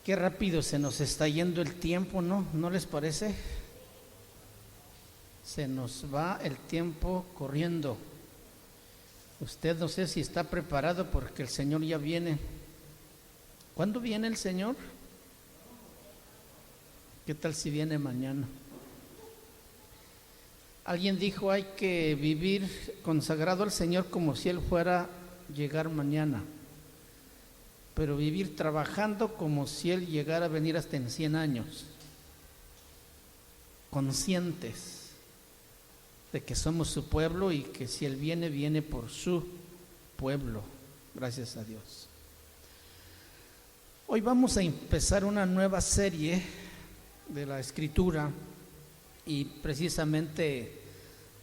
Qué rápido se nos está yendo el tiempo, ¿no? ¿No les parece? Se nos va el tiempo corriendo. Usted no sé si está preparado porque el Señor ya viene. ¿Cuándo viene el Señor? ¿Qué tal si viene mañana? Alguien dijo, hay que vivir consagrado al Señor como si Él fuera a llegar mañana, pero vivir trabajando como si Él llegara a venir hasta en 100 años, conscientes de que somos su pueblo y que si Él viene, viene por su pueblo. Gracias a Dios. Hoy vamos a empezar una nueva serie de la Escritura y precisamente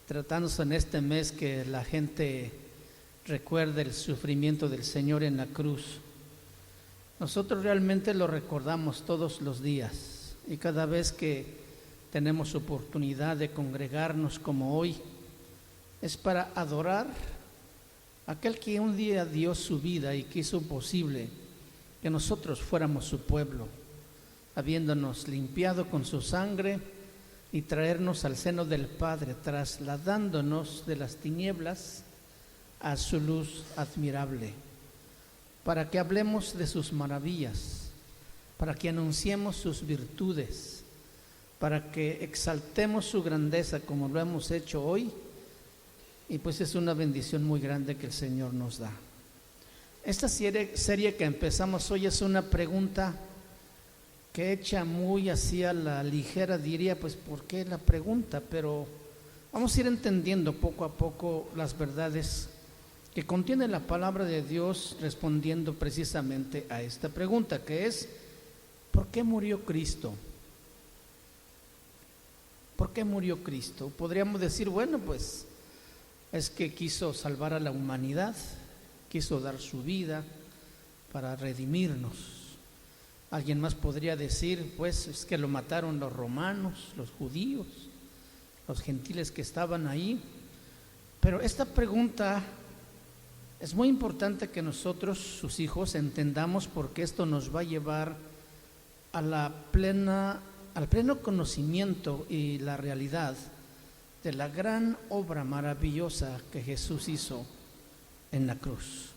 tratándose en este mes que la gente recuerde el sufrimiento del Señor en la cruz. Nosotros realmente lo recordamos todos los días y cada vez que tenemos oportunidad de congregarnos como hoy, es para adorar a aquel que un día dio su vida y que hizo posible que nosotros fuéramos su pueblo, habiéndonos limpiado con su sangre y traernos al seno del Padre, trasladándonos de las tinieblas a su luz admirable, para que hablemos de sus maravillas, para que anunciemos sus virtudes, para que exaltemos su grandeza como lo hemos hecho hoy, y pues es una bendición muy grande que el Señor nos da. Esta serie que empezamos hoy es una pregunta que echa muy hacia la ligera, diría, pues ¿por qué la pregunta? Pero vamos a ir entendiendo poco a poco las verdades que contiene la palabra de Dios, respondiendo precisamente a esta pregunta, que es ¿por qué murió Cristo? ¿Por qué murió Cristo? Podríamos decir, bueno, pues es que quiso salvar a la humanidad, quiso dar su vida para redimirnos. Alguien más podría decir, pues es que lo mataron los romanos, los judíos, los gentiles que estaban ahí. Pero esta pregunta es muy importante que nosotros, sus hijos, entendamos, porque esto nos va a llevar a al pleno conocimiento y la realidad de la gran obra maravillosa que Jesús hizo en la cruz.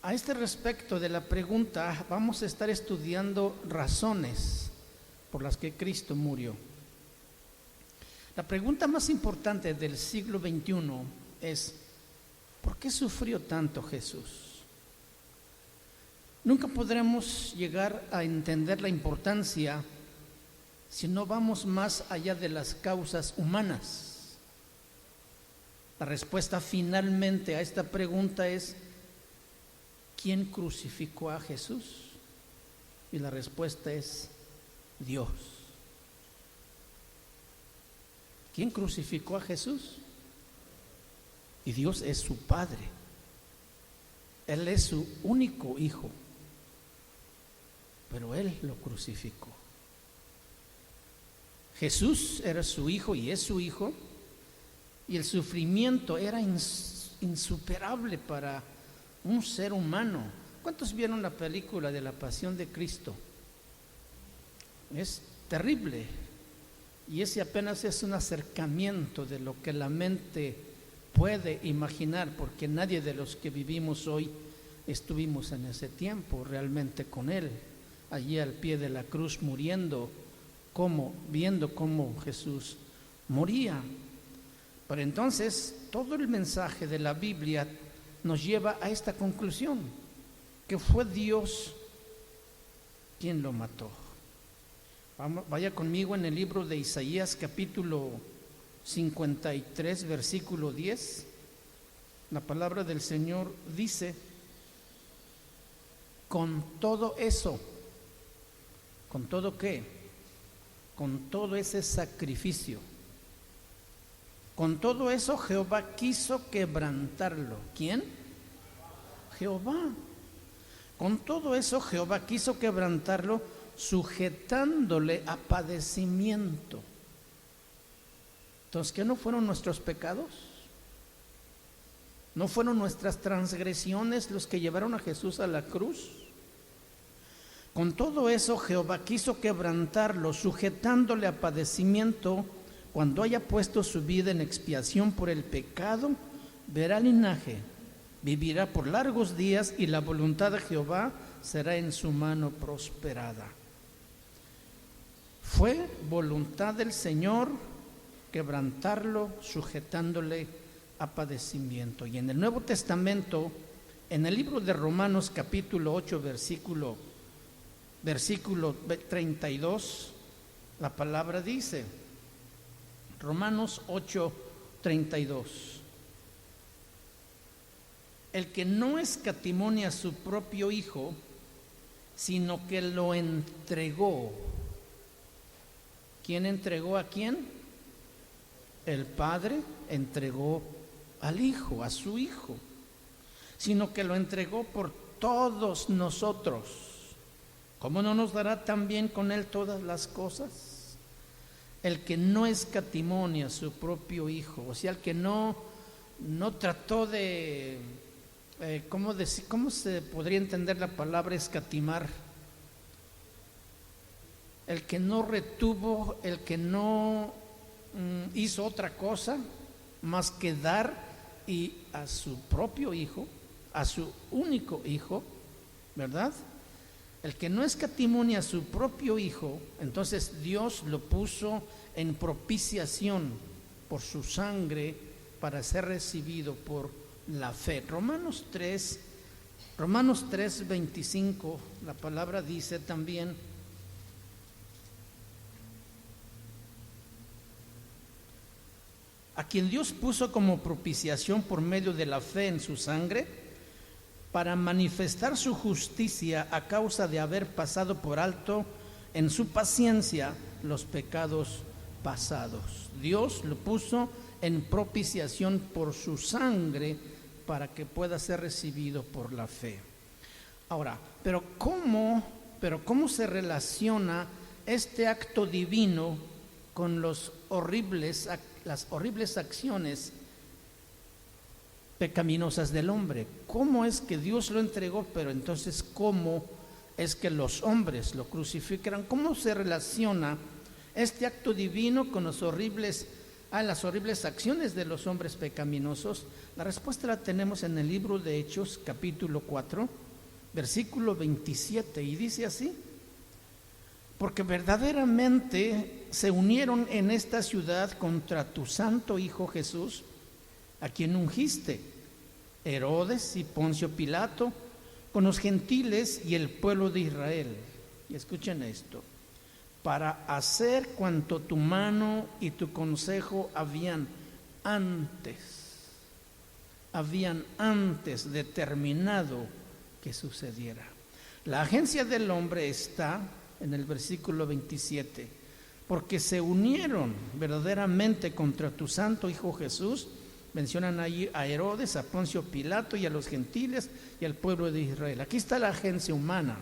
A este respecto de la pregunta, vamos a estar estudiando razones por las que Cristo murió. La pregunta más importante del siglo XXI es, ¿por qué sufrió tanto Jesús? Nunca podremos llegar a entender la importancia si no vamos más allá de las causas humanas. La respuesta finalmente a esta pregunta es, ¿quién crucificó a Jesús? Y la respuesta es Dios. ¿Quién crucificó a Jesús? Y Dios es su Padre. Él es su único hijo, pero Él lo crucificó. Jesús era su hijo y es su hijo, y el sufrimiento era insuperable para un ser humano. ¿Cuántos vieron la película de la Pasión de Cristo? Es terrible, y ese apenas es un acercamiento de lo que la mente puede imaginar, porque nadie de los que vivimos hoy estuvimos en ese tiempo realmente con Él, allí al pie de la cruz muriendo, viendo cómo Jesús moría. Pero entonces todo el mensaje de la Biblia nos lleva a esta conclusión, que fue Dios quien lo mató. Vaya conmigo en el libro de Isaías capítulo 53 versículo 10. La palabra del Señor dice, con todo eso, ¿con todo qué? Con todo ese sacrificio, con todo eso Jehová quiso quebrantarlo. ¿Quién? Jehová. Con todo eso Jehová quiso quebrantarlo, sujetándole a padecimiento. Entonces, ¿qué no fueron nuestros pecados? ¿No fueron nuestras transgresiones los que llevaron a Jesús a la cruz? Con todo eso Jehová quiso quebrantarlo, sujetándole a padecimiento. Cuando haya puesto su vida en expiación por el pecado, verá linaje, vivirá por largos días, y la voluntad de Jehová será en su mano prosperada. Fue voluntad del Señor quebrantarlo, sujetándole a padecimiento. Y en el Nuevo Testamento, en el libro de Romanos capítulo 8, versículo 32, la palabra dice, Romanos 8, 32, el que no escatimó a su propio Hijo, sino que lo entregó. ¿Quién entregó a quién? El Padre entregó al Hijo, a su Hijo, sino que lo entregó por todos nosotros. ¿Cómo no nos dará también con Él todas las cosas? El que no escatimó a su propio Hijo, o sea, el que no trató de, ¿cómo se podría entender la palabra escatimar? El que no retuvo, el que no hizo otra cosa más que dar y a su propio Hijo, a su único Hijo, ¿verdad? El que no escatimó a su propio Hijo, entonces Dios lo puso en propiciación por su sangre para ser recibido por la fe. Romanos 3, 25, la palabra dice también, a quien Dios puso como propiciación por medio de la fe en su sangre, para manifestar su justicia a causa de haber pasado por alto en su paciencia los pecados pasados. Dios lo puso en propiciación por su sangre para que pueda ser recibido por la fe. Ahora, pero ¿cómo se relaciona este acto divino con las horribles acciones pecaminosas del hombre? ¿Cómo es que Dios lo entregó, pero entonces cómo es que los hombres lo crucificaron? ¿Cómo se relaciona este acto divino con las horribles acciones de los hombres pecaminosos? La respuesta la tenemos en el libro de Hechos, capítulo 4, versículo 27, y dice así: porque verdaderamente se unieron en esta ciudad contra tu santo Hijo Jesús, a quien ungiste, Herodes y Poncio Pilato, con los gentiles y el pueblo de Israel. Y escuchen esto: para hacer cuanto tu mano y tu consejo habían antes determinado que sucediera. La agencia del hombre está en el versículo 27, porque se unieron verdaderamente contra tu santo Hijo Jesús. Mencionan ahí a Herodes, a Poncio Pilato y a los gentiles y al pueblo de Israel. Aquí está la agencia humana,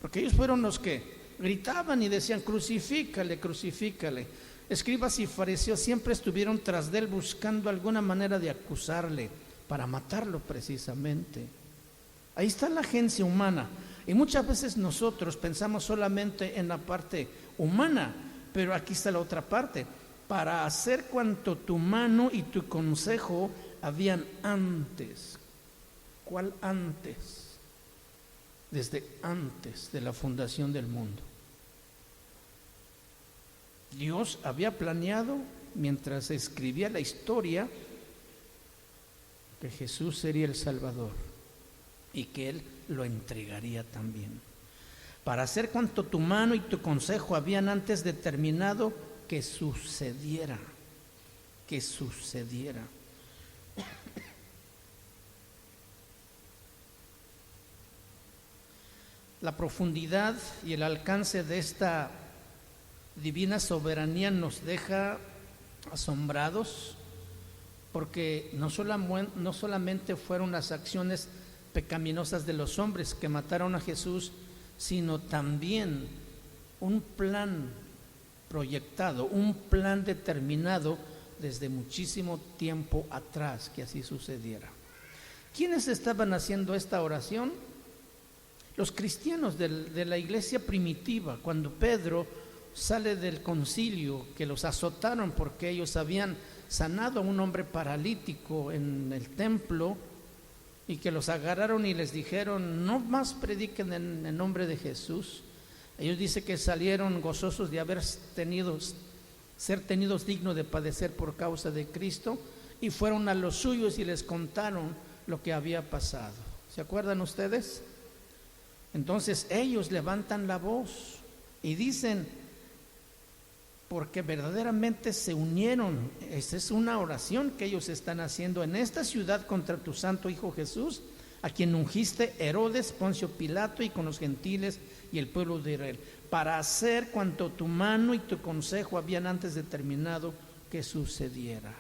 porque ellos fueron los que gritaban y decían: crucifícale, crucifícale. Escribas y fariseos siempre estuvieron tras de él buscando alguna manera de acusarle para matarlo precisamente. Ahí está la agencia humana. Y muchas veces nosotros pensamos solamente en la parte humana, pero aquí está la otra parte: para hacer cuanto tu mano y tu consejo habían antes. ¿Cuál antes? Desde antes de la fundación del mundo. Dios había planeado, mientras escribía la historia, que Jesús sería el Salvador y que Él lo entregaría también. Para hacer cuanto tu mano y tu consejo habían antes determinado que sucediera. La profundidad y el alcance de esta divina soberanía nos deja asombrados, porque no solamente fueron las acciones pecaminosas de los hombres que mataron a Jesús, sino también un plan proyectado, un plan determinado desde muchísimo tiempo atrás que así sucediera. ¿Quiénes estaban haciendo esta oración? Los cristianos de la iglesia primitiva, cuando Pedro sale del concilio, que los azotaron porque ellos habían sanado a un hombre paralítico en el templo, y que los agarraron y les dijeron: no más prediquen en el nombre de Jesús. Ellos dicen que salieron gozosos de ser tenidos dignos de padecer por causa de Cristo, y fueron a los suyos y les contaron lo que había pasado. ¿Se acuerdan ustedes? Entonces ellos levantan la voz y dicen, porque verdaderamente se unieron. Esa es una oración que ellos están haciendo en esta ciudad contra tu santo Hijo Jesús, a quien ungiste Herodes, Poncio Pilato, y con los gentiles y el pueblo de Israel, para hacer cuanto tu mano y tu consejo habían antes determinado que sucediera.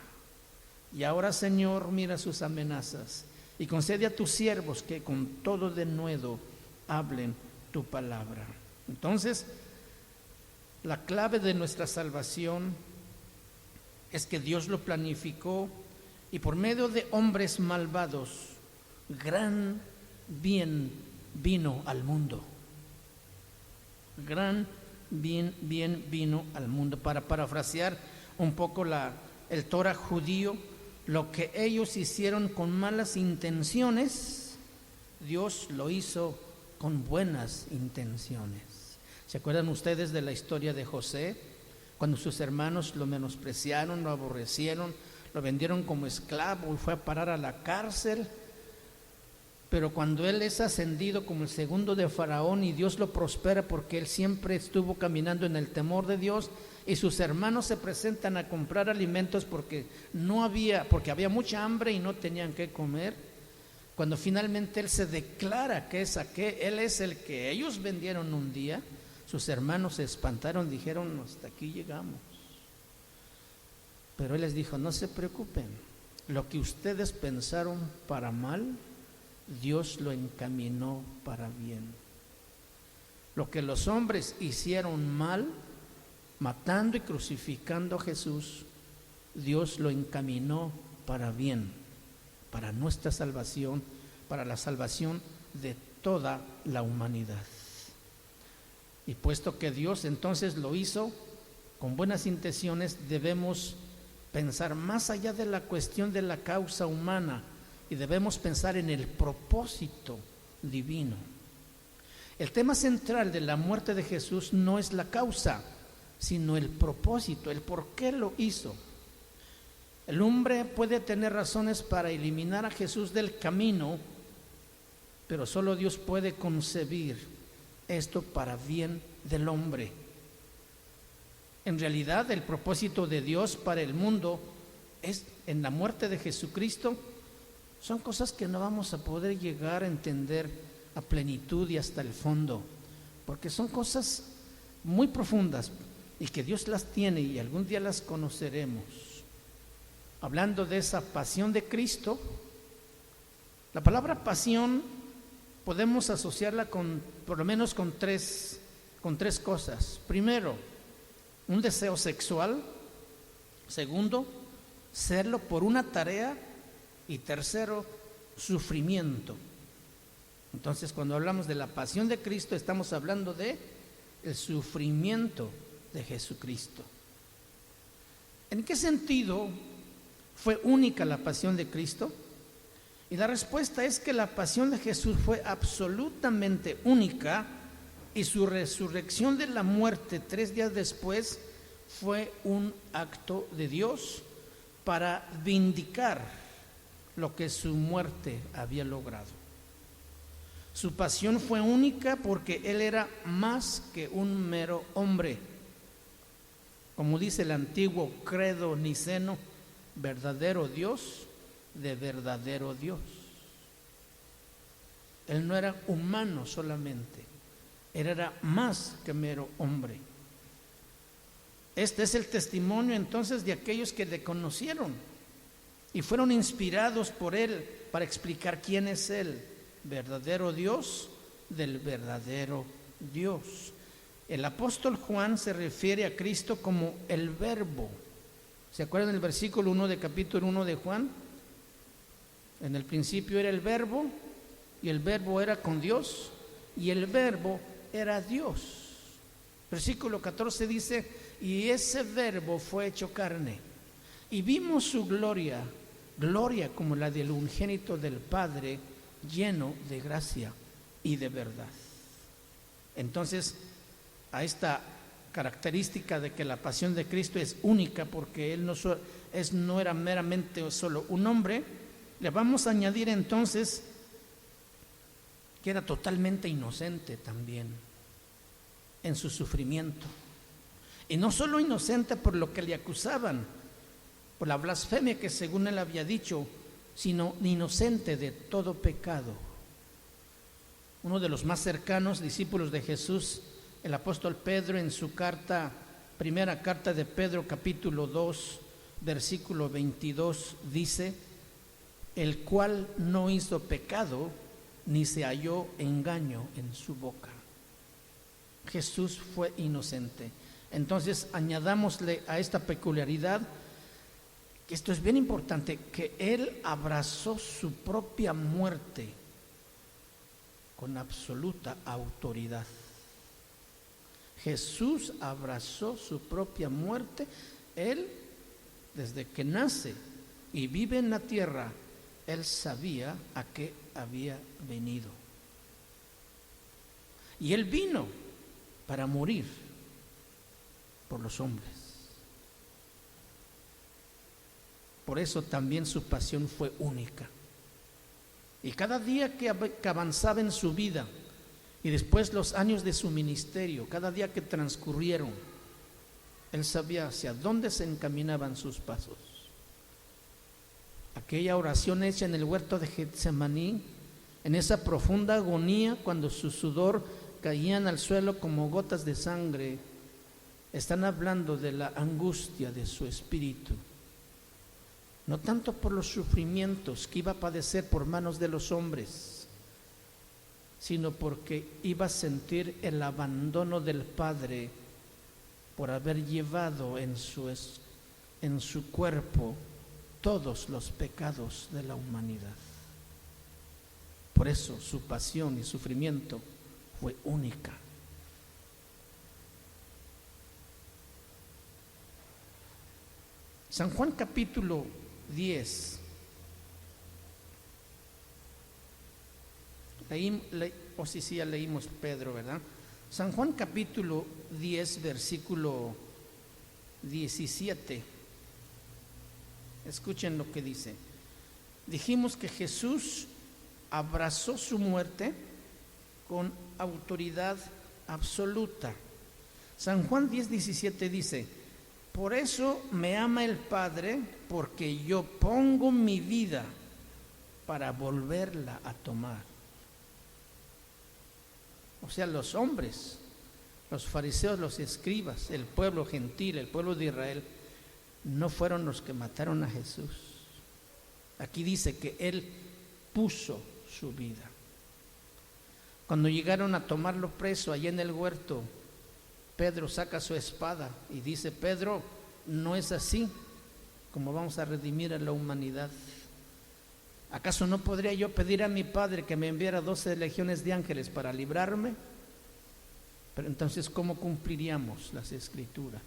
Y ahora, Señor, mira sus amenazas y concede a tus siervos que con todo denuedo hablen tu palabra. Entonces, la clave de nuestra salvación es que Dios lo planificó, y por medio de hombres malvados, gran bien vino al mundo. Gran bien vino al mundo. Para parafrasear un poco el Torah judío, lo que ellos hicieron con malas intenciones, Dios lo hizo con buenas intenciones. ¿Se acuerdan ustedes de la historia de José? Cuando sus hermanos lo menospreciaron, lo aborrecieron, lo vendieron como esclavo y fue a parar a la cárcel. Pero cuando él es ascendido como el segundo de Faraón y Dios lo prospera porque él siempre estuvo caminando en el temor de Dios, y sus hermanos se presentan a comprar alimentos porque había mucha hambre y no tenían qué comer. Cuando finalmente él se declara que él es el que ellos vendieron un día, sus hermanos se espantaron, dijeron: hasta aquí llegamos. Pero él les dijo: no se preocupen, lo que ustedes pensaron para mal, Dios lo encaminó para bien. Lo que los hombres hicieron mal, matando y crucificando a Jesús, Dios lo encaminó para bien, para nuestra salvación, para la salvación de toda la humanidad. Y puesto que Dios entonces lo hizo con buenas intenciones, debemos pensar más allá de la cuestión de la causa humana y debemos pensar en el propósito divino. El tema central de la muerte de Jesús no es la causa, sino el propósito, el por qué lo hizo. El hombre puede tener razones para eliminar a Jesús del camino, pero solo Dios puede concebir esto para bien del hombre. En realidad, el propósito de Dios para el mundo es en la muerte de Jesucristo. Son cosas que no vamos a poder llegar a entender a plenitud y hasta el fondo, porque son cosas muy profundas y que Dios las tiene y algún día las conoceremos. Hablando de esa pasión de Cristo, la palabra pasión podemos asociarla por lo menos con tres cosas. Primero, un deseo sexual. Segundo, serlo por una tarea. Y tercero, sufrimiento. Entonces, cuando hablamos de la pasión de Cristo, estamos hablando de el sufrimiento de Jesucristo. ¿En qué sentido fue única la pasión de Cristo? Y la respuesta es que la pasión de Jesús fue absolutamente única, y su resurrección de la muerte 3 días después fue un acto de Dios para vindicar lo que su muerte había logrado. Su pasión fue única porque Él era más que un mero hombre. Como dice el antiguo credo niceno, verdadero Dios de verdadero Dios. Él no era humano solamente, Él era más que mero hombre. Este es el testimonio entonces de aquellos que le conocieron y fueron inspirados por Él para explicar quién es Él, verdadero Dios del verdadero Dios. El apóstol Juan se refiere a Cristo como el Verbo. ¿Se acuerdan del versículo 1 de capítulo 1 de Juan? En el principio era el Verbo, y el Verbo era con Dios, y el verbo era Dios. Versículo 14 dice: y ese verbo fue hecho carne, y vimos su gloria, gloria como la del unigénito del Padre, lleno de gracia y de verdad. Entonces, a esta característica de que la pasión de Cristo es única, porque Él no era meramente solo un hombre, le vamos a añadir entonces que era totalmente inocente también en su sufrimiento. Y no solo inocente por lo que le acusaban, por la blasfemia que según él había dicho, sino inocente de todo pecado. Uno de los más cercanos discípulos de Jesús, el apóstol Pedro, en su carta, primera carta de Pedro, capítulo 2, versículo 22, dice: el cual no hizo pecado, ni se halló engaño en su boca. Jesús fue inocente. Entonces, añadámosle a esta peculiaridad, que esto es bien importante, que Él abrazó su propia muerte con absoluta autoridad. Jesús abrazó su propia muerte. Él, desde que nace y vive en la tierra, Él sabía a qué había venido. Y Él vino para morir por los hombres. Por eso también su pasión fue única. Y cada día que avanzaba en su vida, y después los años de su ministerio, cada día que transcurrieron, Él sabía hacia dónde se encaminaban sus pasos. Aquella oración hecha en el huerto de Getsemaní, en esa profunda agonía, cuando su sudor caían al suelo como gotas de sangre, están hablando de la angustia de su espíritu. No tanto por los sufrimientos que iba a padecer por manos de los hombres, sino porque iba a sentir el abandono del Padre por haber llevado en su cuerpo todos los pecados de la humanidad. Por eso su pasión y sufrimiento fue única. San Juan capítulo 10. Ya leímos Pedro, ¿verdad? San Juan capítulo 10, versículo 17. Escuchen lo que dice. Dijimos que Jesús abrazó su muerte con autoridad absoluta. San Juan 10, 17 dice: por eso me ama el Padre, porque yo pongo mi vida para volverla a tomar. O sea, los hombres, los fariseos, los escribas, el pueblo gentil, el pueblo de Israel, no fueron los que mataron a Jesús. Aquí dice que Él puso su vida. Cuando llegaron a tomarlo preso allá en el huerto, Pedro saca su espada y dice: Pedro, no es así como vamos a redimir a la humanidad. ¿Acaso no podría yo pedir a mi Padre que me enviara 12 legiones de ángeles para librarme? Pero entonces, ¿cómo cumpliríamos las Escrituras?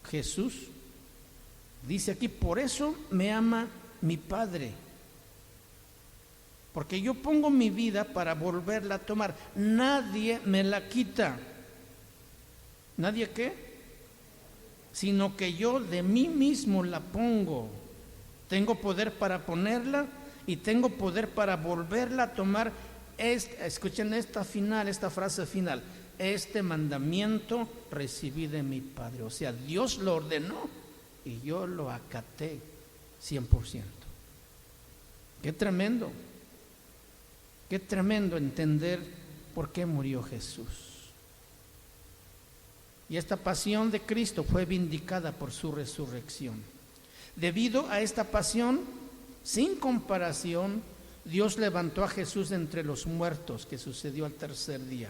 Jesús dice aquí: por eso me ama mi Padre, porque yo pongo mi vida para volverla a tomar. Nadie me la quita. ¿Nadie qué? Sino que yo de mí mismo la pongo. Tengo poder para ponerla y tengo poder para volverla a tomar. Escuchen esta frase final: este mandamiento recibí de mi Padre. O sea, Dios lo ordenó y yo lo acaté 100%. Qué tremendo. Qué tremendo entender por qué murió Jesús. Y esta pasión de Cristo fue vindicada por su resurrección. Debido a esta pasión, sin comparación, Dios levantó a Jesús entre los muertos, que sucedió al tercer día.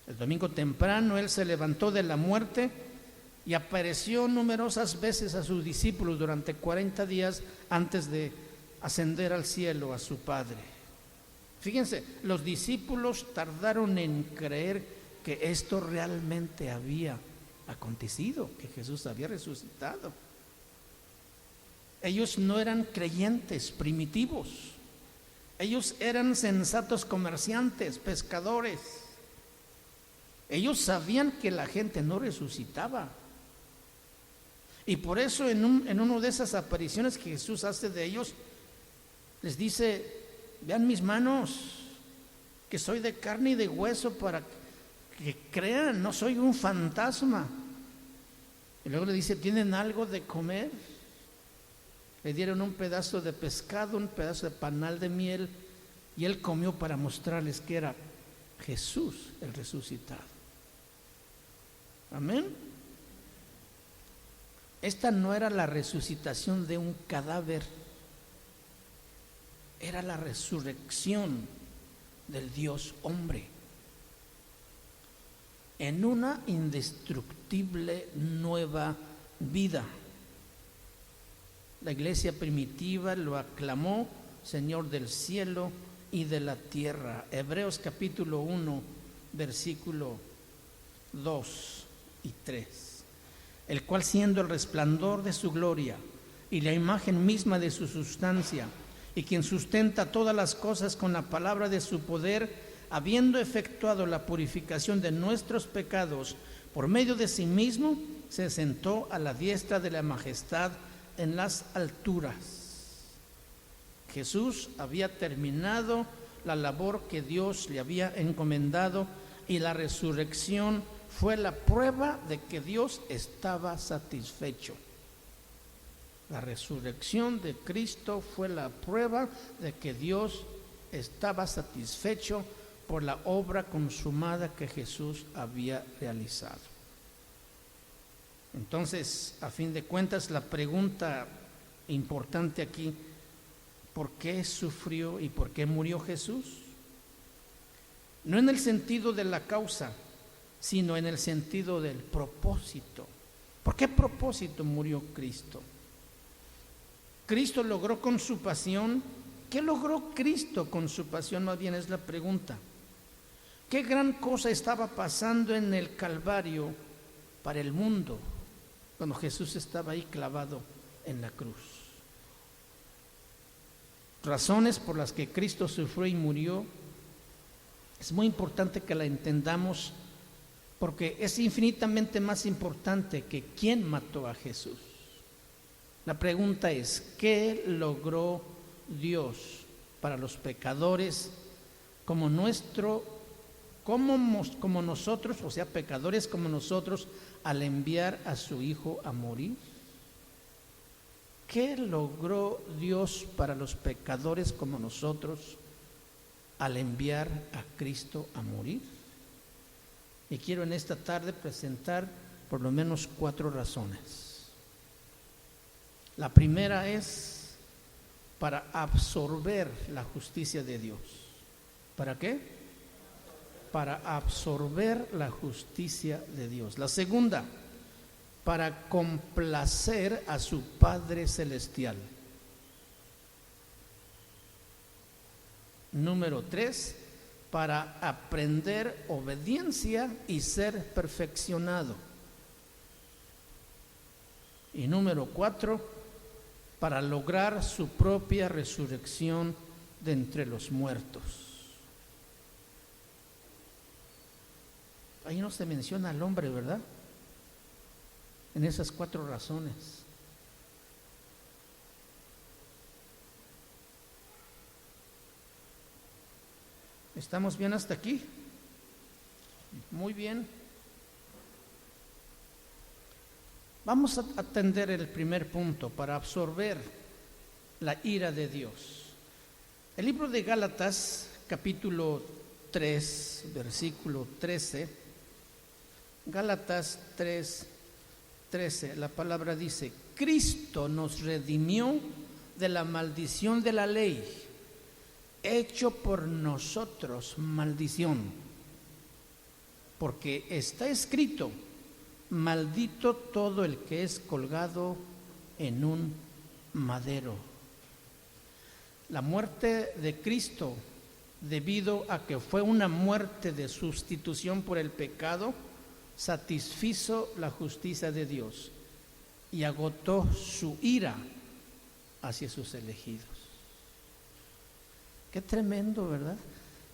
El domingo temprano Él se levantó de la muerte y apareció numerosas veces a sus discípulos durante 40 días antes de ascender al cielo a su Padre. Fíjense, los discípulos tardaron en creer que esto realmente había acontecido, que Jesús había resucitado. Ellos no eran creyentes primitivos, ellos eran sensatos comerciantes, pescadores. Ellos sabían que la gente no resucitaba. Y por eso en una de esas apariciones que Jesús hace de ellos, les dice: vean mis manos, que soy de carne y de hueso, para que crean, no soy un fantasma. Y luego le dice: ¿tienen algo de comer? Le dieron un pedazo de pescado, un pedazo de panal de miel, y él comió para mostrarles que era Jesús el resucitado. Amén. Esta no era la resucitación de un cadáver, era la resurrección del Dios hombre en una indestructible nueva vida. La iglesia primitiva lo aclamó Señor del cielo y de la tierra. Hebreos capítulo 1, versículo 2 y 3. El cual, siendo el resplandor de su gloria y la imagen misma de su sustancia, y quien sustenta todas las cosas con la palabra de su poder, habiendo efectuado la purificación de nuestros pecados por medio de sí mismo, se sentó a la diestra de la majestad en las alturas. Jesús había terminado la labor que Dios le había encomendado, y la resurrección fue la prueba de que Dios estaba satisfecho. La resurrección de Cristo fue la prueba de que Dios estaba satisfecho por la obra consumada que Jesús había realizado. Entonces, a fin de cuentas, la pregunta importante aquí: ¿por qué sufrió y por qué murió Jesús? No en el sentido de la causa, sino en el sentido del propósito. ¿Por qué propósito murió Cristo? Cristo logró con su pasión. ¿Qué logró Cristo con su pasión? Más bien es la pregunta. ¿Qué gran cosa estaba pasando en el Calvario para el mundo cuando Jesús estaba ahí clavado en la cruz? Razones por las que Cristo sufrió y murió. Es muy importante que la entendamos, porque es infinitamente más importante que quién mató a Jesús. La pregunta es: ¿qué logró Dios para los pecadores como nosotros, o sea, pecadores como nosotros, al enviar a su Hijo a morir? ¿Qué logró Dios para los pecadores como nosotros al enviar a Cristo a morir? Y quiero en esta tarde presentar por lo menos 4 razones. La primera es para absorber la justicia de Dios. ¿Para qué? Para absorber la justicia de Dios. La segunda, para complacer a su Padre Celestial. Número 3, para aprender obediencia y ser perfeccionado. Y número 4, para lograr su propia resurrección de entre los muertos. Ahí no se menciona al hombre, ¿verdad? En esas 4 razones. ¿Estamos bien hasta aquí? Muy bien. Vamos a atender el primer punto, para absorber la ira de Dios. El libro de Gálatas, capítulo 3, versículo 13. Gálatas 3, 13, la palabra dice: Cristo nos redimió de la maldición de la ley, hecho por nosotros maldición, porque está escrito: maldito todo el que es colgado en un madero. La muerte de Cristo debido a que fue una muerte de sustitución por el pecado, satisfizo la justicia de Dios y agotó su ira hacia sus elegidos. Qué tremendo, ¿verdad?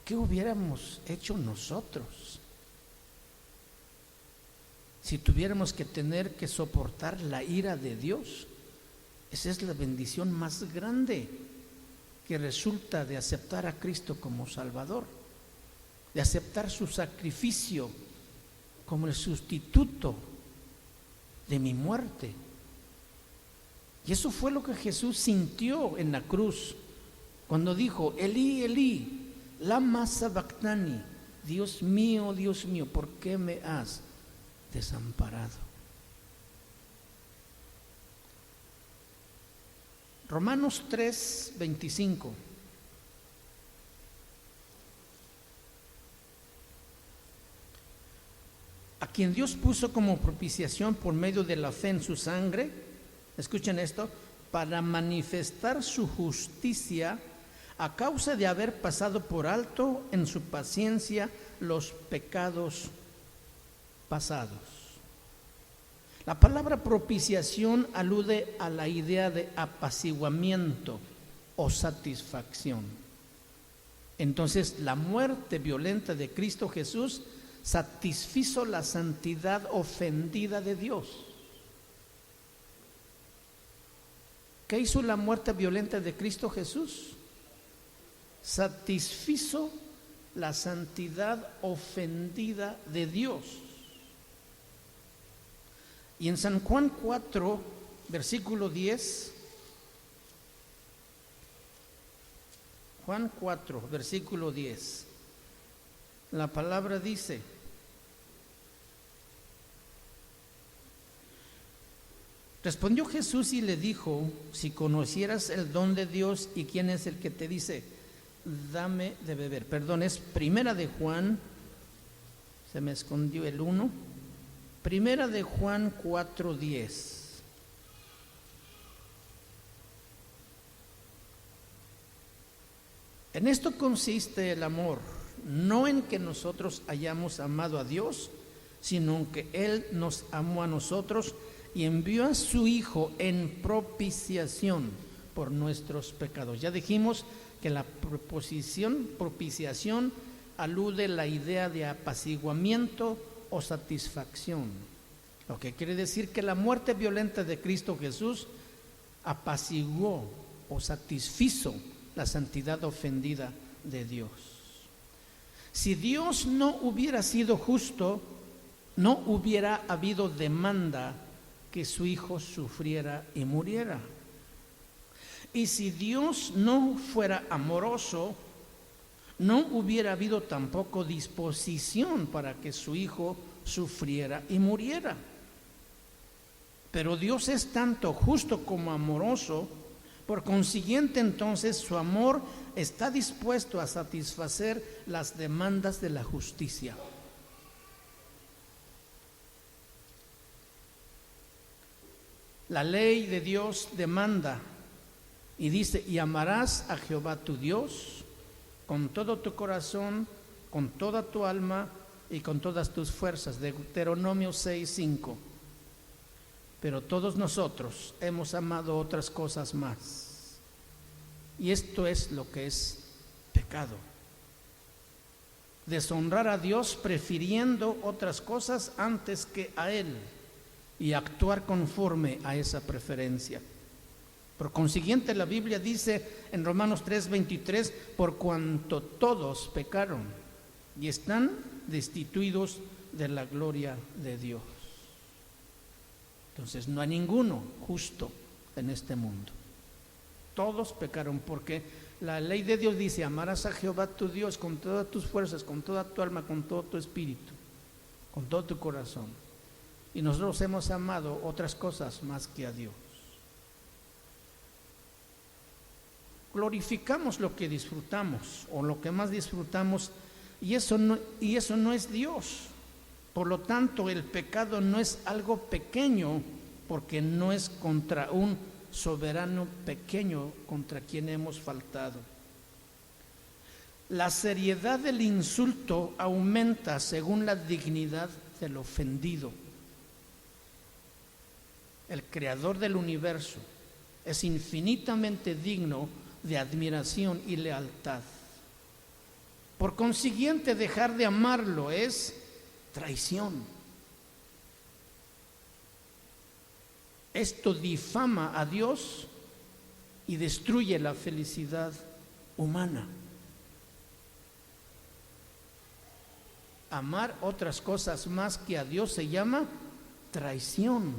¿Qué hubiéramos hecho nosotros si tuviéramos que tener que soportar la ira de Dios? Esa es la bendición más grande que resulta de aceptar a Cristo como Salvador, de aceptar su sacrificio como el sustituto de mi muerte. Y eso fue lo que Jesús sintió en la cruz cuando dijo: Elí, Elí, lama sabactani, Dios mío, ¿por qué me has desamparado? Romanos 3:25. A quien Dios puso como propiciación por medio de la fe en su sangre, escuchen esto, para manifestar su justicia a causa de haber pasado por alto en su paciencia los pecados pasados. La palabra propiciación alude a la idea de apaciguamiento o satisfacción. Entonces, la muerte violenta de Cristo Jesús satisfizo la santidad ofendida de Dios. ¿Qué hizo la muerte violenta de Cristo Jesús? Satisfizo la santidad ofendida de Dios. Y en San Juan 4, versículo 10, Juan 4, versículo 10, la palabra dice: respondió Jesús y le dijo: si conocieras el don de Dios y quién es el que te dice, dame de beber. Perdón, es Primera de Juan, se me escondió el 1. Primera de Juan 4:10. En esto consiste el amor, no en que nosotros hayamos amado a Dios, sino en que Él nos amó a nosotros y envió a su Hijo en propiciación por nuestros pecados. Ya dijimos que la propiciación alude a la idea de apaciguamiento o satisfacción, lo que quiere decir que la muerte violenta de Cristo Jesús apaciguó o satisfizo la santidad ofendida de Dios. Si Dios no hubiera sido justo, no hubiera habido demanda que su Hijo sufriera y muriera. Y si Dios no fuera amoroso, no hubiera habido tampoco disposición para que su Hijo sufriera y muriera. Pero Dios es tanto justo como amoroso, por consiguiente entonces su amor está dispuesto a satisfacer las demandas de la justicia. La ley de Dios demanda y dice: y amarás a Jehová tu Dios con todo tu corazón, con toda tu alma y con todas tus fuerzas. Deuteronomio 6:5. Pero todos nosotros hemos amado otras cosas más. Y esto es lo que es pecado. Deshonrar a Dios prefiriendo otras cosas antes que a Él y actuar conforme a esa preferencia. Por consiguiente, la Biblia dice en Romanos 3:23: por cuanto todos pecaron y están destituidos de la gloria de Dios. Entonces no hay ninguno justo en este mundo. Todos pecaron, porque la ley de Dios dice: amarás a Jehová tu Dios con todas tus fuerzas, con toda tu alma, con todo tu espíritu, con todo tu corazón. Y nosotros hemos amado otras cosas más que a Dios. Glorificamos lo que disfrutamos o lo que más disfrutamos, y eso no es Dios. Por lo tanto, el pecado no es algo pequeño, porque no es contra un soberano pequeño contra quien hemos faltado. La seriedad del insulto aumenta según la dignidad del ofendido. El creador del universo es infinitamente digno de admiración y lealtad. Por consiguiente, dejar de amarlo es traición. Esto difama a Dios y destruye la felicidad humana. Amar otras cosas más que a Dios se llama traición.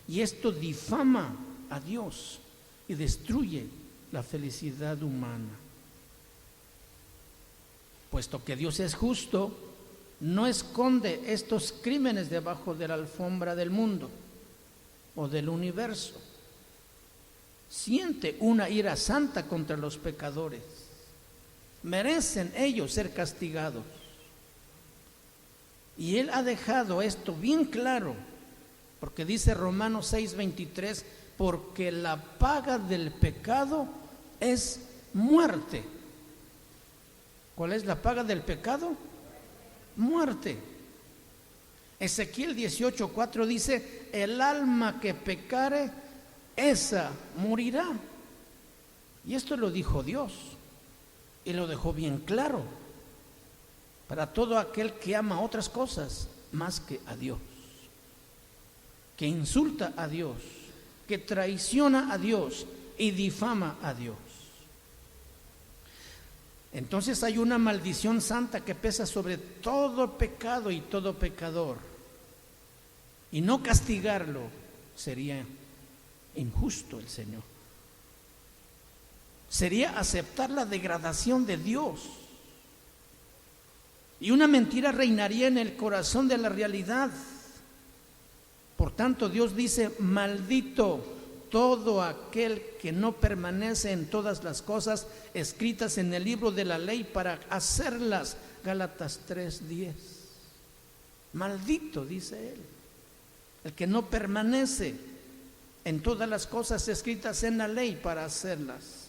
Y esto difama a Dios y destruye la felicidad humana. Puesto que Dios es justo, no esconde estos crímenes debajo de la alfombra del mundo o del universo. Siente una ira santa contra los pecadores. Merecen ellos ser castigados. Y Él ha dejado esto bien claro, porque dice Romanos 6:23, porque la paga del pecado es muerte. ¿Cuál es la paga del pecado? Muerte. Ezequiel 18:4 dice, el alma que pecare, esa morirá. Y esto lo dijo Dios, y lo dejó bien claro para todo aquel que ama otras cosas más que a Dios, que insulta a Dios, que traiciona a Dios y difama a Dios. Entonces hay una maldición santa que pesa sobre todo pecado y todo pecador, y no castigarlo sería injusto el Señor. Sería aceptar la degradación de Dios. Y una mentira reinaría en el corazón de la realidad. Por tanto, Dios dice, maldito todo aquel que no permanece en todas las cosas escritas en el libro de la ley para hacerlas. Gálatas 3:10. Maldito, dice él, el que no permanece en todas las cosas escritas en la ley para hacerlas.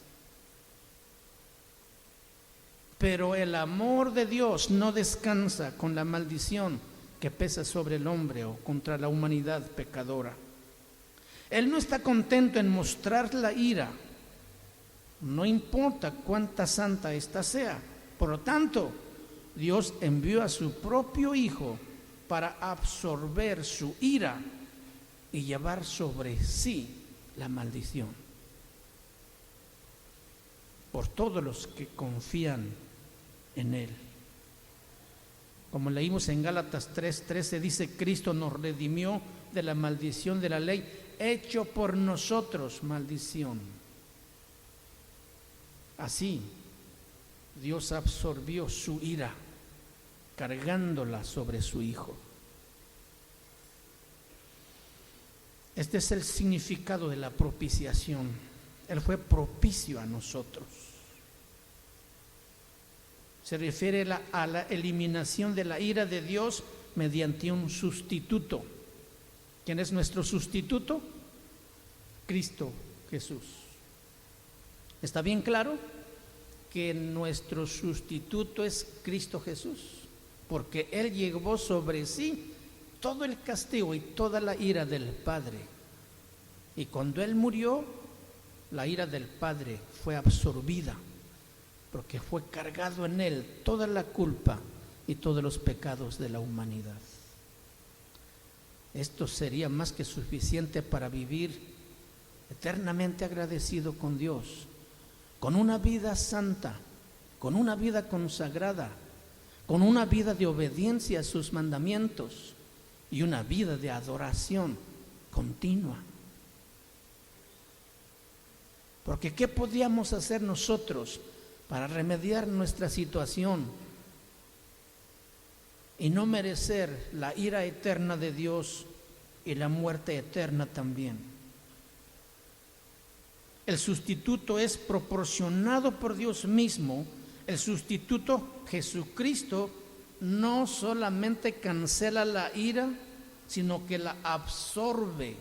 Pero el amor de Dios no descansa con la maldición que pesa sobre el hombre o contra la humanidad pecadora. Él no está contento en mostrar la ira, no importa cuánta santa ésta sea. Por lo tanto, Dios envió a su propio Hijo para absorber su ira y llevar sobre sí la maldición. Por todos los que confían en Él. Como leímos en Gálatas 3:13, dice, Cristo nos redimió de la maldición de la ley, hecho por nosotros maldición. Así, Dios absorbió su ira, cargándola sobre su Hijo. Este es el significado de la propiciación. Él fue propicio a nosotros. Se refiere a la eliminación de la ira de Dios mediante un sustituto. ¿Quién es nuestro sustituto? Cristo Jesús. ¿Está bien claro que nuestro sustituto es Cristo Jesús? Porque Él llevó sobre sí todo el castigo y toda la ira del Padre. Y cuando Él murió, la ira del Padre fue absorbida, porque fue cargado en Él toda la culpa y todos los pecados de la humanidad. Esto sería más que suficiente para vivir eternamente agradecido con Dios, con una vida santa, con una vida consagrada, con una vida de obediencia a sus mandamientos y una vida de adoración continua. Porque ¿qué podíamos hacer nosotros para remediar nuestra situación y no merecer la ira eterna de Dios y la muerte eterna también? El sustituto es proporcionado por Dios mismo. El sustituto, Jesucristo, no solamente cancela la ira, sino que la absorbe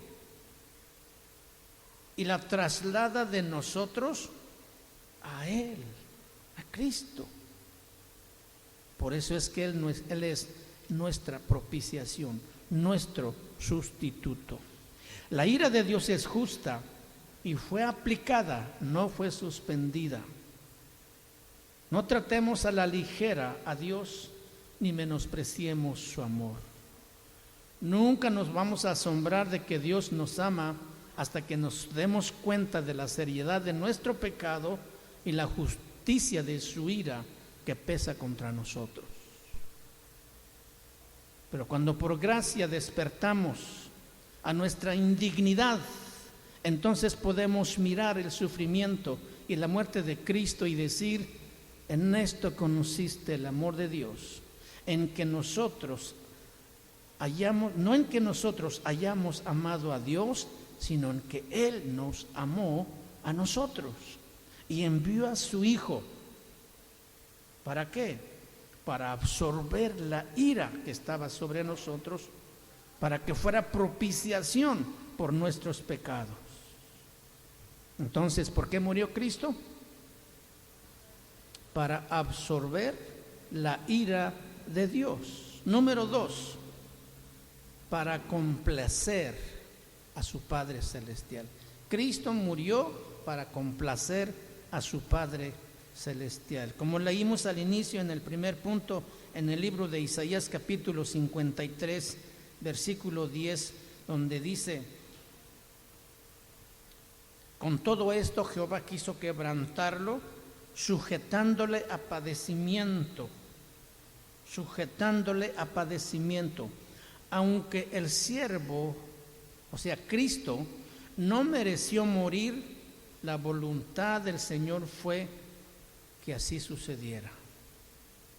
y la traslada de nosotros a Él, a Cristo. Por eso es que Él es nuestra propiciación, nuestro sustituto. La ira de Dios es justa y fue aplicada, no fue suspendida. No tratemos a la ligera a Dios ni menospreciemos su amor. Nunca nos vamos a asombrar de que Dios nos ama hasta que nos demos cuenta de la seriedad de nuestro pecado y la justicia de su ira que pesa contra nosotros. Pero cuando por gracia despertamos a nuestra indignidad, entonces podemos mirar el sufrimiento y la muerte de Cristo y decir: en esto conociste el amor de Dios, en que nosotros no en que nosotros hayamos amado a Dios, sino en que Él nos amó a nosotros y envió a su Hijo. ¿Para qué? Para absorber la ira que estaba sobre nosotros, para que fuera propiciación por nuestros pecados. Entonces, ¿por qué murió Cristo? Para absorber la ira de Dios. Número 2, para complacer a su Padre Celestial. Cristo murió para complacer a su Padre Celestial. Como leímos al inicio en el primer punto, en el libro de Isaías capítulo 53, versículo 10, donde dice: con todo esto Jehová quiso quebrantarlo, sujetándole a padecimiento, aunque el siervo, o sea, Cristo, no mereció morir, la voluntad del Señor fue que así sucediera.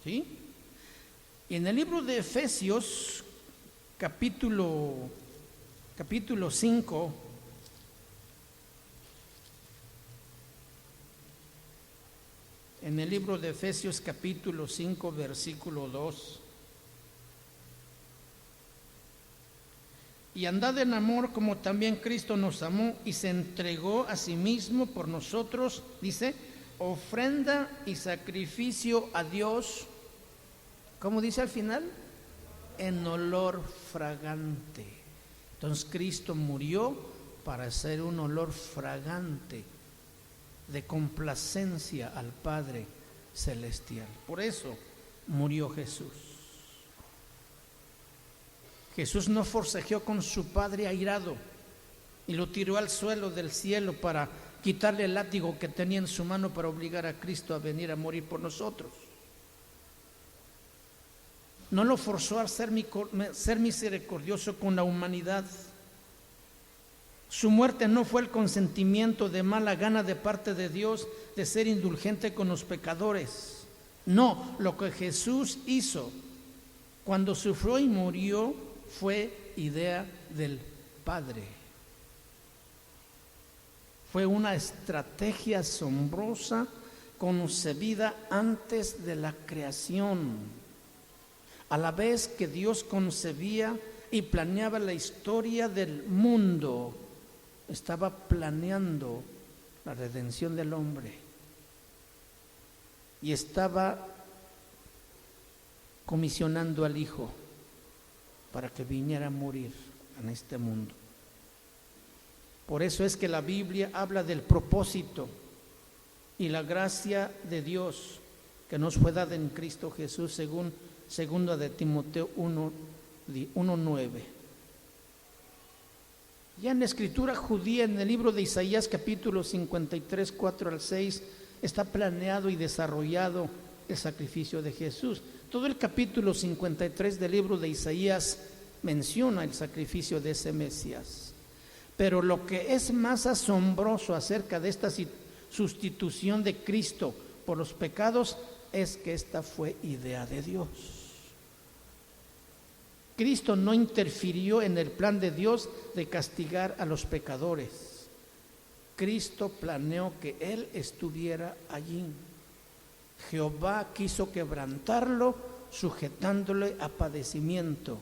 ¿Sí? Y en el libro de Efesios, capítulo 5, en el libro de Efesios capítulo 5, versículo 2: y andad en amor como también Cristo nos amó y se entregó a sí mismo por nosotros, dice, ofrenda y sacrificio a Dios, ¿cómo dice al final? En olor fragante. Entonces Cristo murió para ser un olor fragante de complacencia al Padre Celestial. Por eso murió Jesús. Jesús no forcejeó con su Padre airado y lo tiró al suelo del cielo para quitarle el látigo que tenía en su mano para obligar a Cristo a venir a morir por nosotros. No lo forzó a ser misericordioso con la humanidad. Su muerte no fue el consentimiento de mala gana de parte de Dios de ser indulgente con los pecadores. No, lo que Jesús hizo cuando sufrió y murió fue idea del Padre. Fue una estrategia asombrosa concebida antes de la creación. A la vez que Dios concebía y planeaba la historia del mundo, estaba planeando la redención del hombre y estaba comisionando al Hijo para que viniera a morir en este mundo. Por eso es que la Biblia habla del propósito y la gracia de Dios que nos fue dada en Cristo Jesús, según 2 de Timoteo 1:9. Ya en la escritura judía, en el libro de Isaías capítulo 53, 4 al 6, está planeado y desarrollado el sacrificio de Jesús. Todo el capítulo 53 del libro de Isaías menciona el sacrificio de ese Mesías. Pero lo que es más asombroso acerca de esta sustitución de Cristo por los pecados es que esta fue idea de Dios. Cristo no interfirió en el plan de Dios de castigar a los pecadores. Cristo planeó que Él estuviera allí. Jehová quiso quebrantarlo, sujetándole a padecimiento.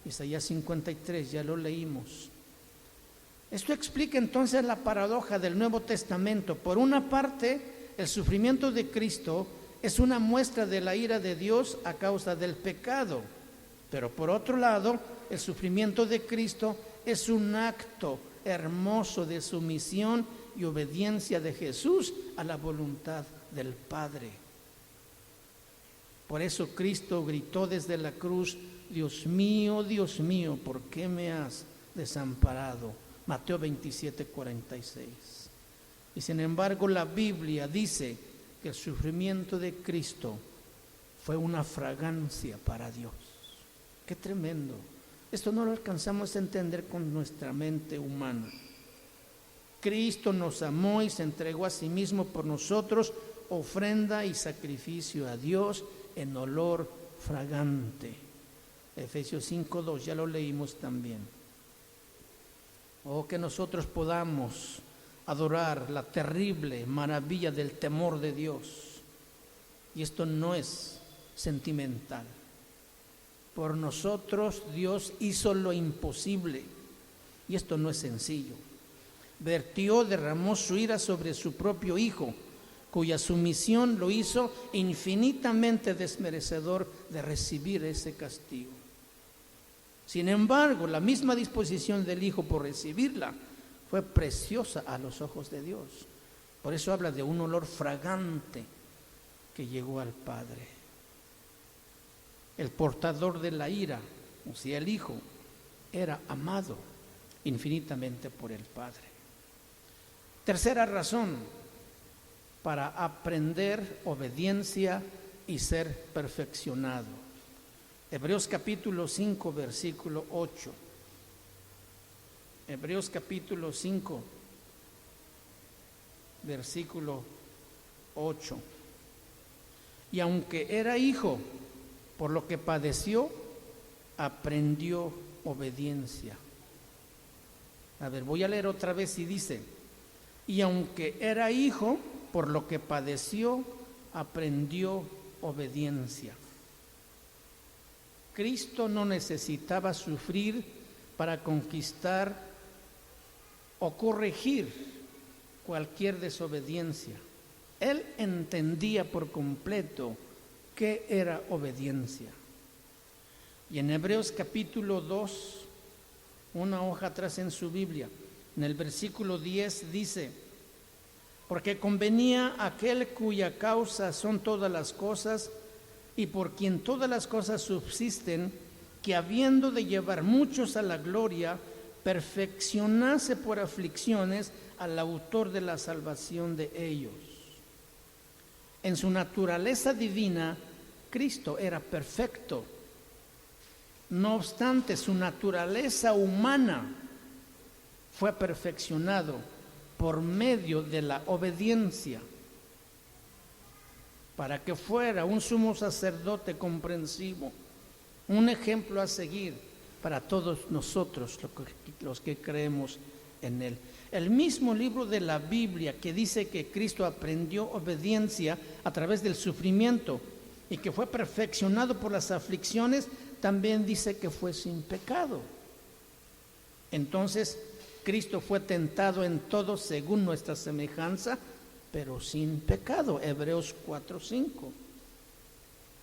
Isaías 53, ya lo leímos. Esto explica entonces la paradoja del Nuevo Testamento. Por una parte, el sufrimiento de Cristo es una muestra de la ira de Dios a causa del pecado. Pero por otro lado, el sufrimiento de Cristo es un acto hermoso de sumisión y obediencia de Jesús a la voluntad del Padre. Por eso Cristo gritó desde la cruz: Dios mío, ¿por qué me has desamparado? Mateo 27:46. Y sin embargo, la Biblia dice que el sufrimiento de Cristo fue una fragancia para Dios. ¡Qué tremendo! Esto no lo alcanzamos a entender con nuestra mente humana. Cristo nos amó y se entregó a sí mismo por nosotros, ofrenda y sacrificio a Dios en olor fragante. Efesios 5:2, ya lo leímos también. Oh, que nosotros podamos adorar la terrible maravilla del temor de Dios. Y esto no es sentimental. Por nosotros Dios hizo lo imposible, y esto no es sencillo. Derramó su ira sobre su propio Hijo, cuya sumisión lo hizo infinitamente desmerecedor de recibir ese castigo. Sin embargo, la misma disposición del Hijo por recibirla fue preciosa a los ojos de Dios. Por eso habla de un olor fragante que llegó al Padre. El portador de la ira, o sea, el Hijo, era amado infinitamente por el Padre. Tercera razón para aprender obediencia y ser perfeccionado. Hebreos capítulo 5, versículo 8. Hebreos capítulo 5, versículo 8. Y aunque era hijo, por lo que padeció, aprendió obediencia. A ver, voy a leer otra vez y dice: y aunque era hijo, por lo que padeció, aprendió obediencia. Cristo no necesitaba sufrir para conquistar o corregir cualquier desobediencia. Él entendía por completo qué era obediencia. Y en Hebreos capítulo 2, una hoja atrás en su Biblia, en el versículo 10 dice: porque convenía a aquel cuya causa son todas las cosas y por quien todas las cosas subsisten, que habiendo de llevar muchos a la gloria, perfeccionase por aflicciones al autor de la salvación de ellos. En su naturaleza divina, Cristo era perfecto. No obstante, su naturaleza humana fue perfeccionado por medio de la obediencia, para que fuera un sumo sacerdote comprensivo, un ejemplo a seguir para todos nosotros los que creemos en Él. El mismo libro de la Biblia que dice que Cristo aprendió obediencia a través del sufrimiento y que fue perfeccionado por las aflicciones, también dice que fue sin pecado. Entonces, Cristo fue tentado en todo según nuestra semejanza, pero sin pecado. Hebreos 4:5.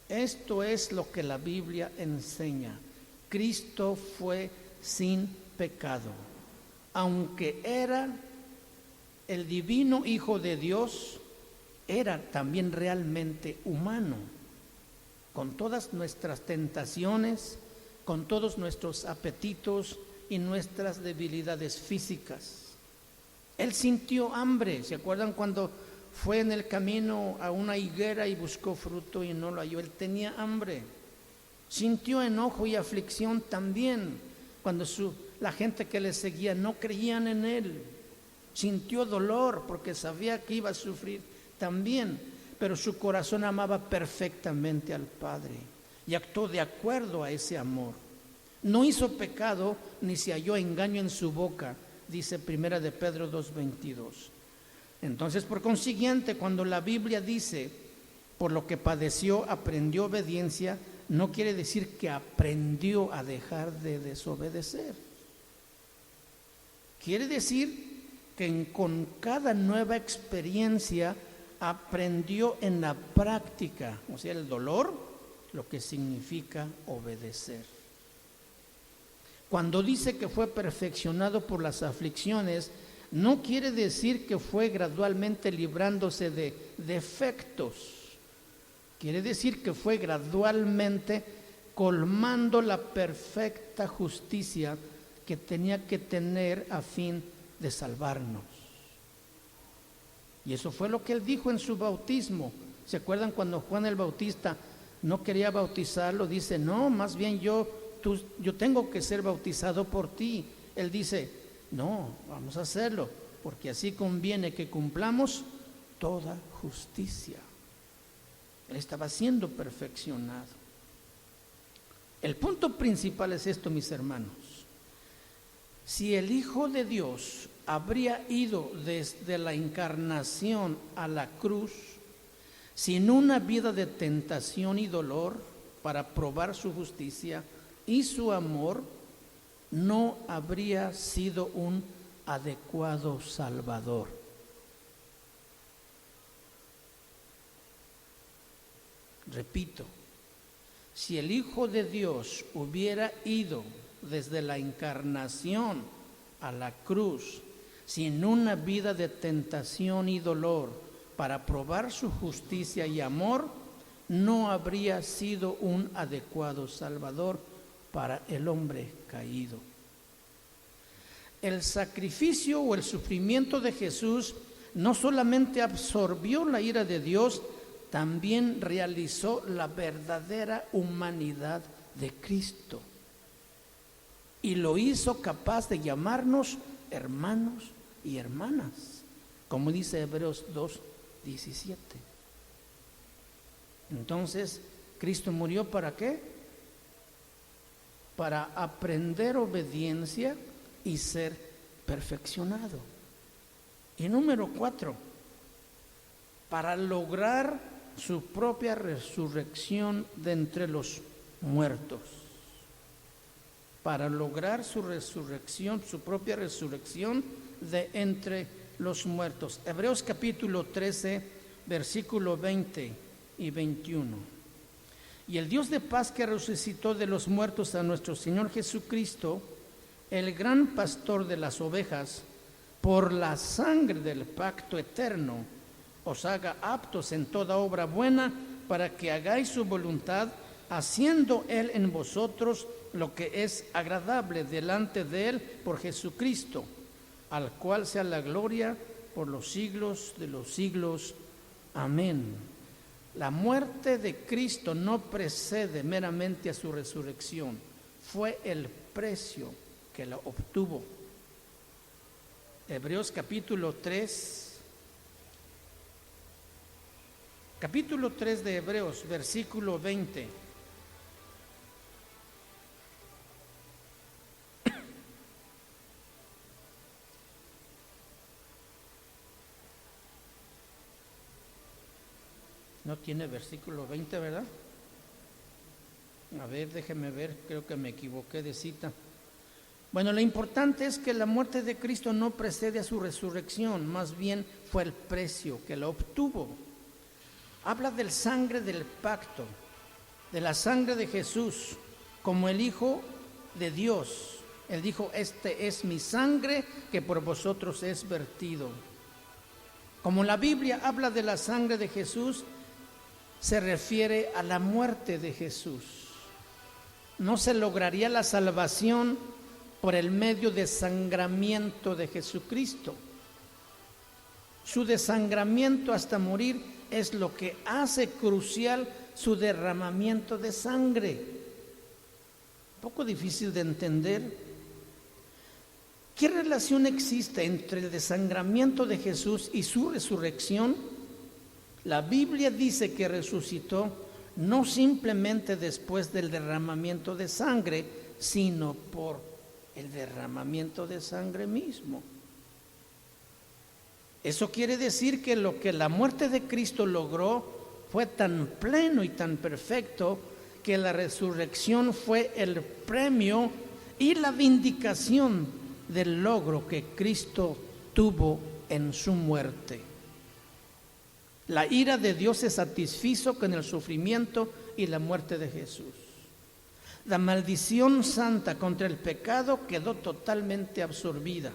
Esto es lo que la Biblia enseña. Cristo fue sin pecado. Aunque era el divino Hijo de Dios, era también realmente humano, con todas nuestras tentaciones, con todos nuestros apetitos y nuestras debilidades físicas. Él sintió hambre. ¿Se acuerdan cuando fue en el camino a una higuera y buscó fruto y no lo halló? Él tenía hambre. Sintió enojo y aflicción también cuando la gente que le seguía no creían en él. Sintió dolor porque sabía que iba a sufrir también, pero su corazón amaba perfectamente al Padre y actuó de acuerdo a ese amor. No hizo pecado ni se halló engaño en su boca, dice Primera de Pedro 2:22. Entonces, por consiguiente, cuando la Biblia dice, por lo que padeció, aprendió obediencia, no quiere decir que aprendió a dejar de desobedecer. Quiere decir que con cada nueva experiencia aprendió en la práctica, o sea, el dolor, lo que significa obedecer. Cuando dice que fue perfeccionado por las aflicciones, no quiere decir que fue gradualmente librándose de defectos. Quiere decir que fue gradualmente colmando la perfecta justicia que tenía que tener a fin de salvarnos. Y eso fue lo que él dijo en su bautismo. ¿Se acuerdan cuando Juan el Bautista no quería bautizarlo? Dice, no, más bien yo tengo que ser bautizado por ti. Él dice, no, vamos a hacerlo, porque así conviene que cumplamos toda justicia. Él estaba siendo perfeccionado. El punto principal es esto, mis hermanos. Si el Hijo de Dios habría ido desde la encarnación a la cruz sin una vida de tentación y dolor para probar su justicia y su amor, no habría sido un adecuado Salvador. Repito, si el Hijo de Dios hubiera ido desde la encarnación a la cruz sin una vida de tentación y dolor para probar su justicia y amor, no habría sido un adecuado Salvador para el hombre caído. El sacrificio o el sufrimiento de Jesús no solamente absorbió la ira de Dios, también realizó la verdadera humanidad de Cristo y lo hizo capaz de llamarnos hermanos y hermanas, como dice Hebreos 2:17. Entonces, ¿Cristo murió para qué? Para aprender obediencia y ser perfeccionado. Y número 4, para lograr su propia resurrección de entre los muertos. Para lograr su resurrección, su propia resurrección de entre los muertos. Hebreos capítulo 13, versículo 20 y 21. Y el Dios de paz que resucitó de los muertos a nuestro Señor Jesucristo, el gran pastor de las ovejas, por la sangre del pacto eterno, os haga aptos en toda obra buena, para que hagáis su voluntad, haciendo Él en vosotros lo que es agradable delante de Él por Jesucristo, al cual sea la gloria por los siglos de los siglos. Amén. La muerte de Cristo no precede meramente a su resurrección, fue el precio que la obtuvo. Hebreos capítulo 3 de Hebreos, versículo 20. No tiene versículo 20, ¿verdad? A ver, déjeme ver, creo que me equivoqué de cita. Bueno, lo importante es que la muerte de Cristo no precede a su resurrección, más bien fue el precio que la obtuvo. Habla del sangre del pacto, de la sangre de Jesús, como el Hijo de Dios. Él dijo, este es mi sangre que por vosotros es vertido. Como la Biblia habla de la sangre de Jesús, se refiere a la muerte de Jesús. No se lograría la salvación por el medio de desangramiento de Jesucristo. Su desangramiento hasta morir es lo que hace crucial su derramamiento de sangre. Un poco difícil de entender. ¿Qué relación existe entre el desangramiento de Jesús y su resurrección? La Biblia dice que resucitó no simplemente después del derramamiento de sangre, sino por el derramamiento de sangre mismo. Eso quiere decir que lo que la muerte de Cristo logró fue tan pleno y tan perfecto que la resurrección fue el premio y la vindicación del logro que Cristo tuvo en su muerte. La ira de Dios se satisfizo con el sufrimiento y la muerte de Jesús. La maldición santa contra el pecado quedó totalmente absorbida.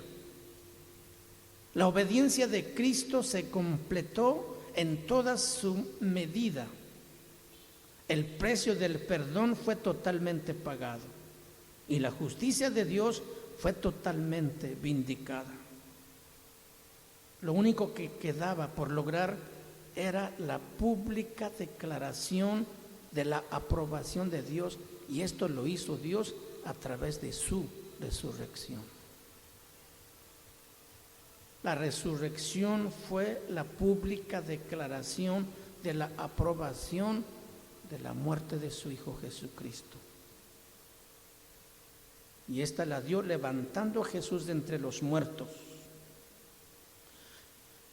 La obediencia de Cristo se completó en toda su medida. El precio del perdón fue totalmente pagado y la justicia de Dios fue totalmente vindicada. Lo único que quedaba por lograr era la pública declaración de la aprobación de Dios, y esto lo hizo Dios a través de su resurrección. La resurrección fue la pública declaración de la aprobación de la muerte de su Hijo Jesucristo. Y esta la dio levantando a Jesús de entre los muertos.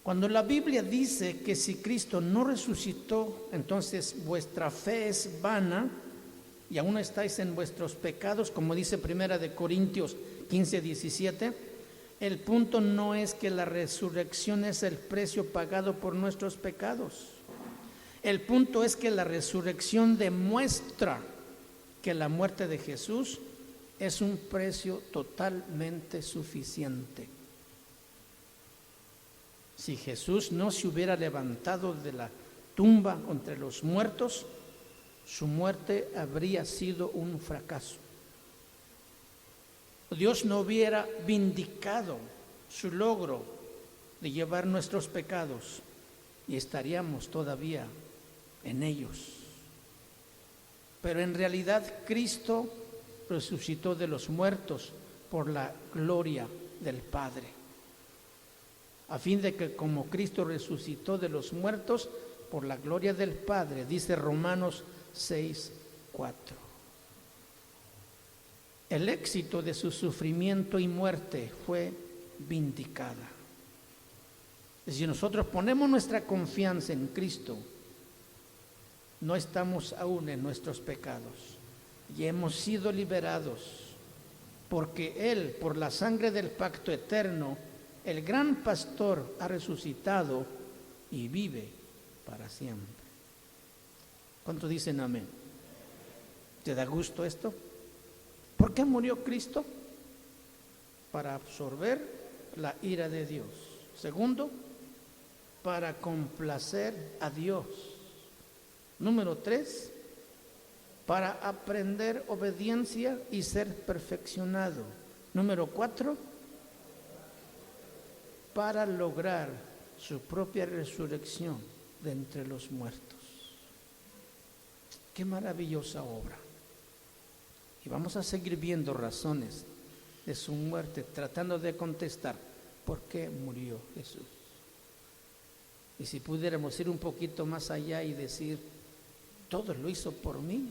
Cuando la Biblia dice que si Cristo no resucitó, entonces vuestra fe es vana y aún estáis en vuestros pecados, como dice 1 Corintios 15:17, el punto no es que la resurrección es el precio pagado por nuestros pecados. El punto es que la resurrección demuestra que la muerte de Jesús es un precio totalmente suficiente. Si Jesús no se hubiera levantado de la tumba entre los muertos, su muerte habría sido un fracaso. Dios no hubiera vindicado su logro de llevar nuestros pecados y estaríamos todavía en ellos. Pero en realidad Cristo resucitó de los muertos por la gloria del Padre, a fin de que como Cristo resucitó de los muertos por la gloria del Padre, dice Romanos 6:4. El éxito de su sufrimiento y muerte fue vindicada. Si nosotros ponemos nuestra confianza en Cristo, no estamos aún en nuestros pecados y hemos sido liberados, porque Él, por la sangre del pacto eterno, el gran pastor, ha resucitado y vive para siempre. ¿Cuántos dicen amén? ¿Te da gusto esto? ¿Por qué murió Cristo? Para absorber la ira de Dios. Segundo, para complacer a Dios. Número 3, para aprender obediencia y ser perfeccionado. Número 4, para lograr su propia resurrección de entre los muertos. Qué maravillosa obra. Y vamos a seguir viendo razones de su muerte, tratando de contestar por qué murió Jesús. Y si pudiéramos ir un poquito más allá y decir, todo lo hizo por mí.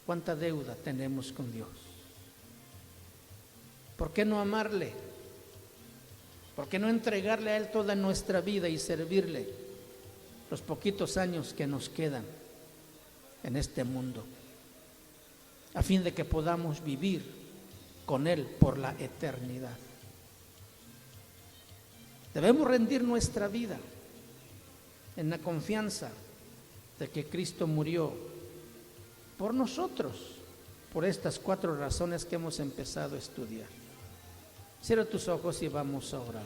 ¿Cuánta deuda tenemos con Dios? ¿Por qué no amarle? ¿Por qué no entregarle a Él toda nuestra vida y servirle los poquitos años que nos quedan en este mundo, a fin de que podamos vivir con Él por la eternidad? Debemos rendir nuestra vida en la confianza de que Cristo murió por nosotros, por estas 4 razones que hemos empezado a estudiar. Cierra tus ojos y vamos a orar.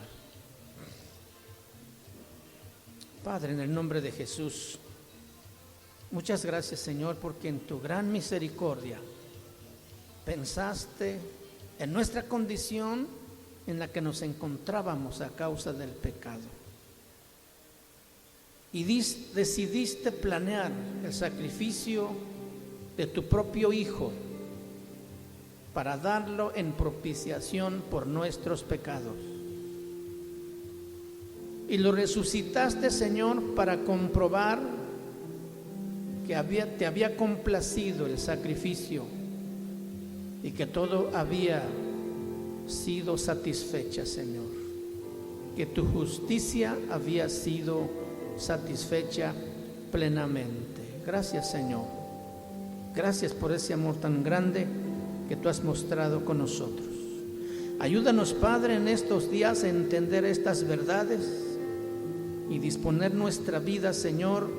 Padre, en el nombre de Jesús, muchas gracias, Señor, porque en tu gran misericordia pensaste en nuestra condición en la que nos encontrábamos a causa del pecado. Y decidiste planear el sacrificio de tu propio Hijo para darlo en propiciación por nuestros pecados. Y lo resucitaste, Señor, para comprobar que te había complacido el sacrificio y que todo había sido satisfecha, Señor, que tu justicia había sido satisfecha plenamente. Gracias, Señor. Gracias por ese amor tan grande que tú has mostrado con nosotros. Ayúdanos, Padre, en estos días a entender estas verdades y disponer nuestra vida, Señor,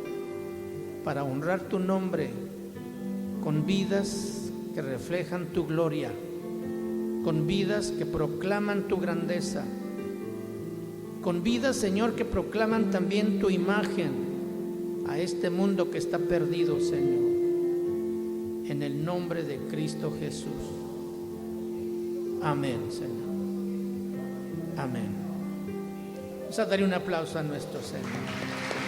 para honrar tu nombre con vidas que reflejan tu gloria, con vidas que proclaman tu grandeza, con vidas, Señor, que proclaman también tu imagen a este mundo que está perdido, Señor, en el nombre de Cristo Jesús. Amén, Señor. Amén. Vamos a darle un aplauso a nuestro Señor.